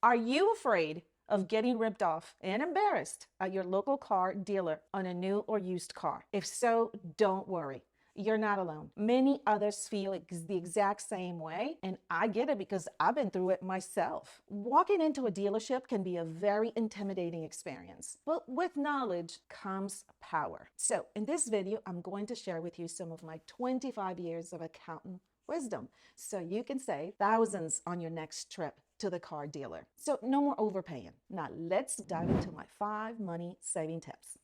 Are you afraid of getting ripped off and embarrassed at your local car dealer on a new or used car? If so, don't worry. You're not alone. Many others feel the exact same way, and I get it because I've been through it myself. Walking into a dealership can be a very intimidating experience, but with knowledge comes power. So in this video, I'm going to share with you some of my 25 years of accountant wisdom so you can save thousands on your next trip to the car dealer. So no more overpaying. Now let's dive into my 5 money saving tips.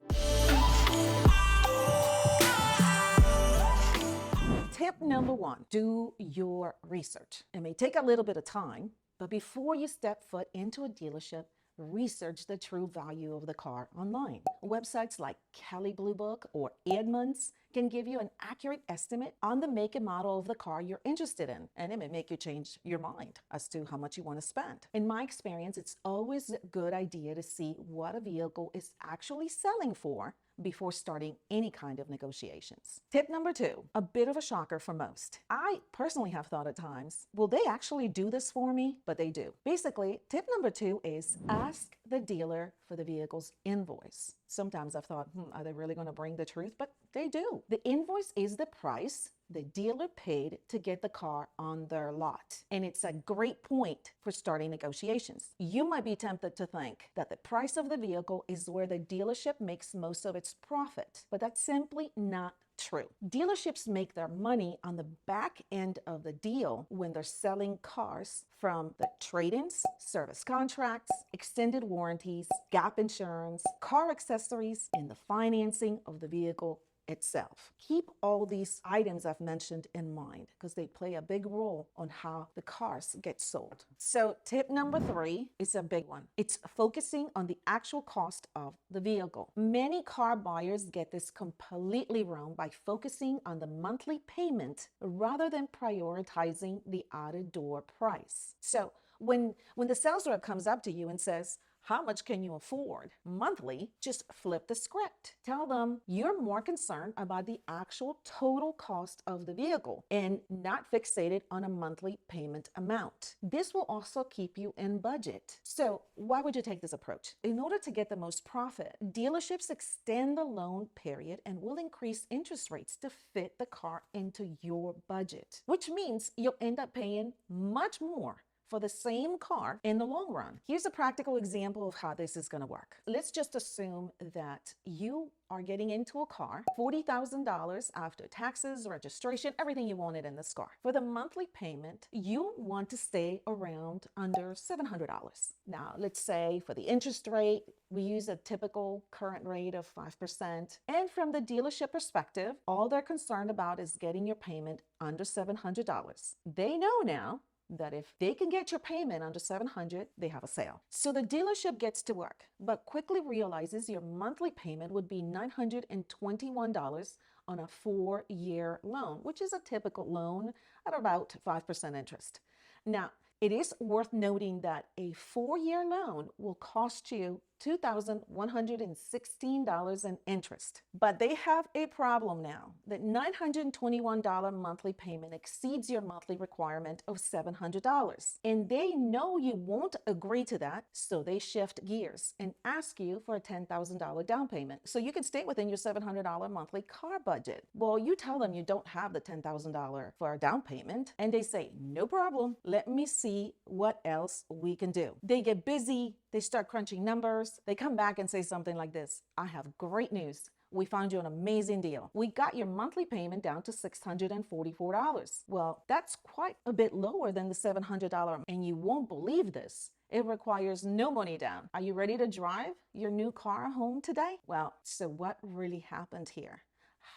Tip number 1, do your research. It may take a little bit of time, but before you step foot into a dealership, research the true value of the car online. Websites like Kelley Blue Book or Edmunds can give you an accurate estimate on the make and model of the car you're interested in, and it may make you change your mind as to how much you want to spend. In my experience, it's always a good idea to see what a vehicle is actually selling for before starting any kind of negotiations. Tip number 2, a bit of a shocker for most. I personally have thought at times, will they actually do this for me? But they do. Basically, tip number 2 is ask the dealer for the vehicle's invoice. Sometimes I've thought, are they really going to bring the truth? But they do. The invoice is the price the dealer paid to get the car on their lot. And it's a great point for starting negotiations. You might be tempted to think that the price of the vehicle is where the dealership makes most of its profit, but that's simply not true. Dealerships make their money on the back end of the deal when they're selling cars from the trade-ins, service contracts, extended warranties, gap insurance, car accessories, and the financing of the vehicle itself. Keep all these items I've mentioned in mind because they play a big role on how the cars get sold. So tip number 3 is a big one. It's focusing on the actual cost of the vehicle. Many car buyers get this completely wrong by focusing on the monthly payment rather than prioritizing the out-of-door price. So when the sales rep comes up to you and says, how much can you afford monthly? Just flip the script. Tell them you're more concerned about the actual total cost of the vehicle and not fixated on a monthly payment amount. This will also keep you in budget. So why would you take this approach? In order to get the most profit, dealerships extend the loan period and will increase interest rates to fit the car into your budget, which means you'll end up paying much more for the same car in the long run. Here's a practical example of how this is going to work. Let's just assume that you are getting into a car, $40,000 after taxes, registration, everything you wanted in this car. For the monthly payment, you want to stay around under $700. Now, let's say for the interest rate, we use a typical current rate of 5%. And from the dealership perspective, all they're concerned about is getting your payment under $700. They know now that if they can get your payment under $700, they have a sale. So the dealership gets to work, but quickly realizes your monthly payment would be $921 on a 4-year loan, which is a typical loan at about 5% interest. Now, it is worth noting that a 4-year loan will cost you $2,116 in interest. But they have a problem now. The $921 monthly payment exceeds your monthly requirement of $700. And they know you won't agree to that, so they shift gears and ask you for a $10,000 down payment so you can stay within your $700 monthly car budget. Well, you tell them you don't have the $10,000 for a down payment, and they say, no problem, let me see what else we can do. They get busy, they start crunching numbers. They come back and say something like this: I have great news. We found you an amazing deal. We got your monthly payment down to $644. Well, that's quite a bit lower than the $700, and you won't believe this. It requires no money down. Are you ready to drive your new car home today? Well, so what really happened here?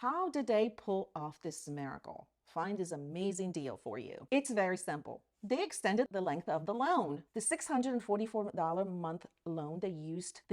How did they pull off this miracle? Find this amazing deal for you. It's very simple. They extended the length of the loan. The $644 month loan they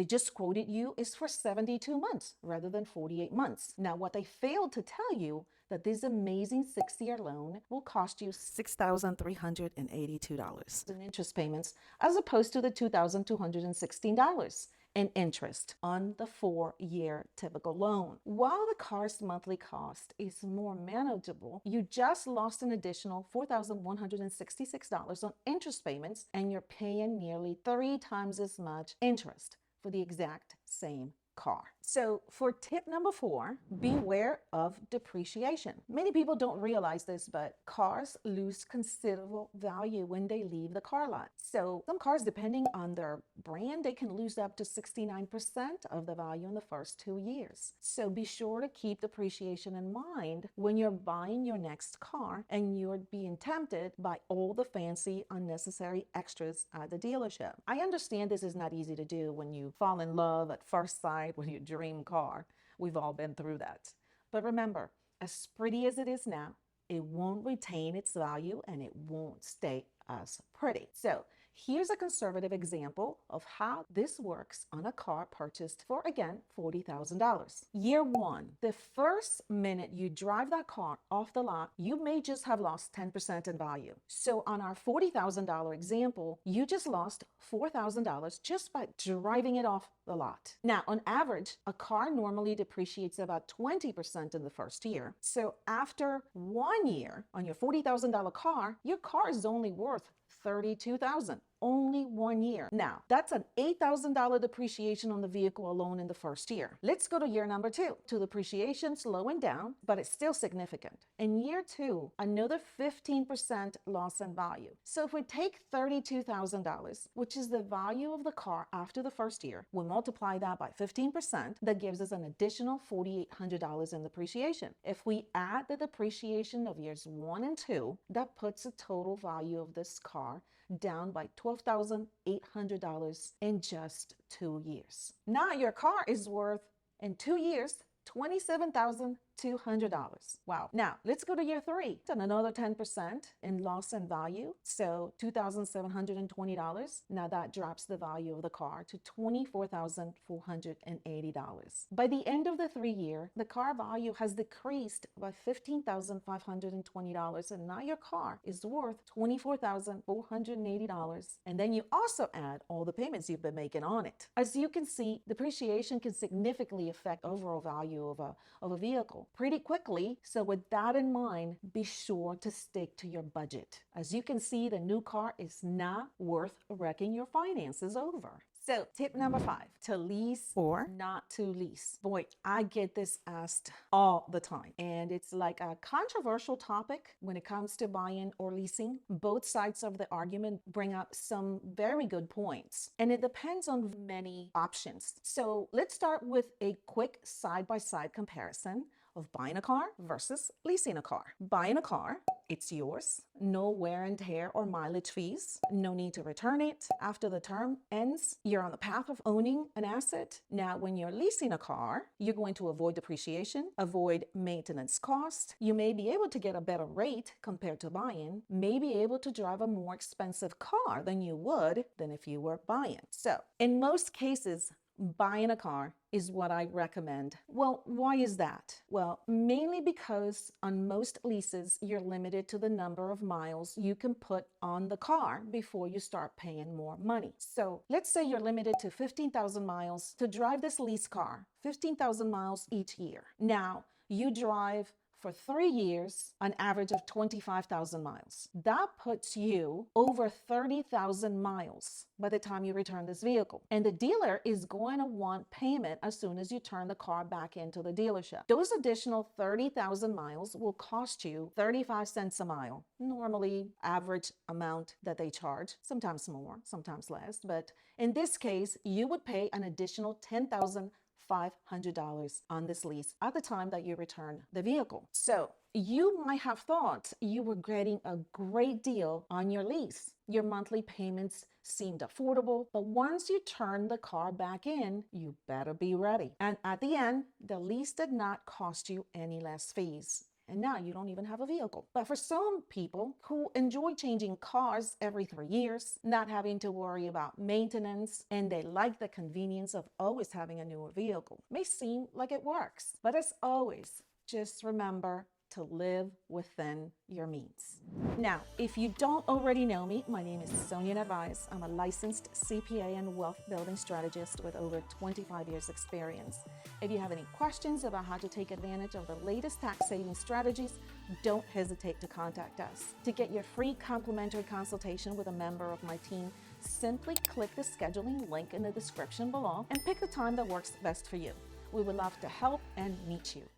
just quoted you is for 72 months rather than 48 months. Now, what they failed to tell you that this amazing 6-year loan will cost you $6,382 in interest payments as opposed to the $2,216. in interest on the 4-year typical loan. While the car's monthly cost is more manageable, you just lost an additional $4,166 on interest payments, and you're paying nearly 3 times as much interest for the exact same car. So for tip number 4, beware of depreciation. Many people don't realize this, but cars lose considerable value when they leave the car lot. So some cars, depending on their brand, they can lose up to 69% of the value in the first 2 years. So be sure to keep depreciation in mind when you're buying your next car and you're being tempted by all the fancy, unnecessary extras at the dealership. I understand this is not easy to do when you fall in love at first sight with your dream car. We've all been through that. But remember, as pretty as it is now, it won't retain its value and it won't stay as pretty. So here's a conservative example of how this works on a car purchased for, again, $40,000. Year 1, the first minute you drive that car off the lot, you may just have lost 10% in value. So on our $40,000 example, you just lost $4,000 just by driving it off the lot. Now, on average, a car normally depreciates about 20% in the first year. So after 1 year on your $40,000 car, your car is only worth $32,000. Only 1 year. Now, that's an $8,000 depreciation on the vehicle alone in the first year. Let's go to year number 2. To depreciation slowing down, but it's still significant. In year 2, another 15% loss in value. So if we take $32,000, which is the value of the car after the first year, we multiply that by 15%, that gives us an additional $4,800 in depreciation. If we add the depreciation of years 1 and 2, that puts the total value of this car down by $12,800 in just 2 years. Now your car is worth, in 2 years, $27,200. Wow. Now let's go to year 3 and another 10% in loss in value. So $2,720. Now that drops the value of the car to $24,480. By the end of the 3-year, the car value has decreased by $15,520, and now your car is worth $24,480. And then you also add all the payments you've been making on it. As you can see, depreciation can significantly affect overall value of a vehicle pretty quickly. So with that in mind, be sure to stick to your budget. As you can see, the new car is not worth wrecking your finances over. So tip number 5, to lease or not to lease. Boy, I get this asked all the time, and it's like a controversial topic when it comes to buying or leasing. Both sides of the argument bring up some very good points, and it depends on many options. So let's start with a quick side-by-side comparison of buying a car versus leasing a car. Buying a car, it's yours. No wear and tear or mileage fees. No need to return it. After the term ends, you're on the path of owning an asset. Now, when you're leasing a car, you're going to avoid depreciation, avoid maintenance costs. You may be able to get a better rate compared to buying, may be able to drive a more expensive car than you would than if you were buying. So in most cases, buying a car is what I recommend. Well, why is that? Well, mainly because on most leases, you're limited to the number of miles you can put on the car before you start paying more money. So let's say you're limited to 15,000 miles to drive this lease car, 15,000 miles each year. Now, you drive for 3 years, an average of 25,000 miles. That puts you over 30,000 miles by the time you return this vehicle. And the dealer is going to want payment as soon as you turn the car back into the dealership. Those additional 30,000 miles will cost you 35 cents a mile. Normally, average amount that they charge, sometimes more, sometimes less. But in this case, you would pay an additional $10,500 on this lease at the time that you return the vehicle. So you might have thought you were getting a great deal on your lease. Your monthly payments seemed affordable, but once you turn the car back in, you better be ready. And at the end, the lease did not cost you any less fees. And now you don't even have a vehicle. But for some people who enjoy changing cars every 3 years, not having to worry about maintenance, and they like the convenience of always having a newer vehicle, may seem like it works. But as always, just remember, to live within your means. Now, if you don't already know me, my name is Sonia Narvaez. I'm a licensed CPA and wealth building strategist with over 25 years experience. If you have any questions about how to take advantage of the latest tax saving strategies, don't hesitate to contact us. To get your free complimentary consultation with a member of my team, simply click the scheduling link in the description below and pick the time that works best for you. We would love to help and meet you.